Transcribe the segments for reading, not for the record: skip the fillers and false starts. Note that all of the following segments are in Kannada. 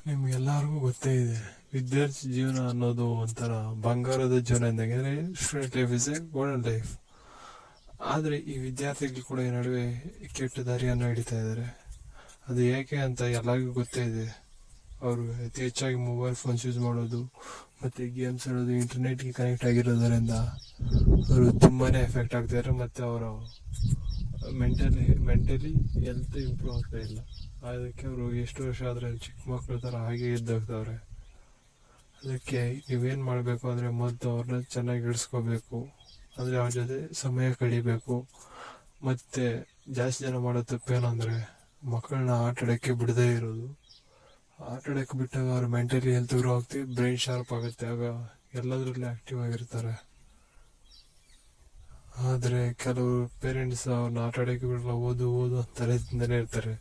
ನಿಮ್ಗೆಲ್ಲರಿಗೂ ಗೊತ್ತೇ ಇದೆ, ವಿದ್ಯಾರ್ಥಿ ಜೀವನ ಅನ್ನೋದು ಒಂಥರ ಬಂಗಾರದ ಜೀವನ ಇದ್ದಂಗೆ. ಅಂದರೆ student life is A golden life. ಆದರೆ ಈ ವಿದ್ಯಾರ್ಥಿಗಳು ಕೂಡ ಈ ನಡುವೆ ಕೆಟ್ಟ ದಾರಿಯನ್ನು ಹಿಡಿತಾ ಇದ್ದಾರೆ. ಅದು ಏಕೆ ಅಂತ ಎಲ್ಲರಿಗೂ ಗೊತ್ತೇ ಇದೆ. ಅವರು ಅತಿ ಹೆಚ್ಚಾಗಿ ಮೊಬೈಲ್ ಫೋನ್ಸ್ ಯೂಸ್ ಮಾಡೋದು ಮತ್ತು ಗೇಮ್ಸ್ ಆಡೋದು, ಇಂಟರ್ನೆಟ್ಗೆ ಕನೆಕ್ಟ್ ಆಗಿರೋದರಿಂದ ಅವರು ತುಂಬಾ ಎಫೆಕ್ಟ್ ಆಗ್ತಾಯಿದ್ದಾರೆ. ಮತ್ತು ಅವರು ಮೆಂಟಲಿ ಹೆಲ್ತ್ ಇಂಪ್ರೂವ್ ಆಗ್ತಾ ಇಲ್ಲ. ಅದಕ್ಕೆ ಅವರು ಎಷ್ಟು ವರ್ಷ ಆದರೆ ಚಿಕ್ಕ ಮಕ್ಕಳ ಥರ ಹಾಗೆ ಇದ್ದಾಗ್ತವ್ರೆ. ಅದಕ್ಕೆ ನೀವೇನು ಮಾಡಬೇಕು ಅಂದರೆ ಮೊದಲು ಅವ್ರನ್ನ ಚೆನ್ನಾಗಿ ಇಳಿಸ್ಕೋಬೇಕು. ಅಂದರೆ ಅವ್ರ ಜೊತೆ ಸಮಯ ಕಳಿಬೇಕು. ಮತ್ತು ಜಾಸ್ತಿ ಜನ ಮಾಡೋ ತಪ್ಪೇನು ಅಂದರೆ ಮಕ್ಕಳನ್ನ ಆಟ ಆಡೋಕ್ಕೆ ಬಿಡದೇ ಇರೋದು. ಆಟ ಆಡೋಕ್ಕೆ ಬಿಟ್ಟಾಗ ಅವ್ರ ಮೆಂಟಲಿ ಹೆಲ್ತ್ ಗ್ರೋ ಆಗ್ತೀವಿ, ಬ್ರೈನ್ ಶಾರ್ಪ್ ಆಗುತ್ತೆ, ಆಗ ಎಲ್ಲದರಲ್ಲೂ ಆ್ಯಕ್ಟಿವ್ ಆಗಿರ್ತಾರೆ. ಆದರೆ ಕೆಲವು ಪೇರೆಂಟ್ಸ್ ಅವ್ರನ್ನ ಆಟ ಆಡೋಕ್ಕೆ ಬಿಡಲ್ಲ, ಓದು ಅಂತಾರೆ ತಿಂದನೇ ಇರ್ತಾರೆ.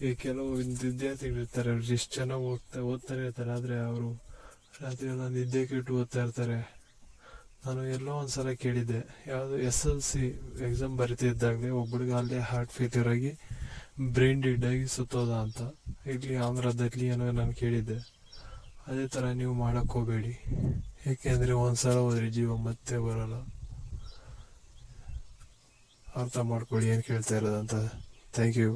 ಈ ಕೆಲವು ವಿದ್ಯಾರ್ಥಿಗಳಿರ್ತಾರೆ, ಅವ್ರು ಎಷ್ಟು ಚೆನ್ನಾಗಿ ಓದ್ತಾನೆ ಇರ್ತಾರೆ, ಆದರೆ ಅವರು ರಾತ್ರಿ ಎಲ್ಲ ನಿದ್ದೆ ಕೆಟ್ಟು ಓದ್ತಾ ಇರ್ತಾರೆ. ನಾನು ಎಲ್ಲೋ ಒಂದ್ಸಲ ಕೇಳಿದ್ದೆ, ಯಾವುದು SLC ಎಕ್ಸಾಮ್ ಬರಿತಿದ್ದಾಗಲೇ ಒಬ್ಬಳಿಗೆ ಅಲ್ಲೇ ಹಾರ್ಟ್ ಫೇಲ್ಯೂರ್ ಆಗಿ ಬ್ರೈನ್ ಡೆಡ್ ಆಗಿ ಸುತ್ತೋದ ಅಂತ. ಇಲ್ಲಿ ಆಂಧ್ರದಲ್ಲಿ ಏನೋ ನಾನು ಕೇಳಿದ್ದೆ. ಅದೇ ಥರ ನೀವು ಮಾಡೋಕ್ಕೆ ಹೋಗಬೇಡಿ, ಏಕೆಂದರೆ ಒಂದ್ಸಲ ಹೋದ್ರೆ ಜೀವ ಮತ್ತೆ ಬರೋಲ್ಲ. ಅರ್ಥ ಮಾಡ್ಕೊಳ್ಳಿ ಏನು ಕೇಳ್ತಾ ಇರೋದಂತ. Thank you.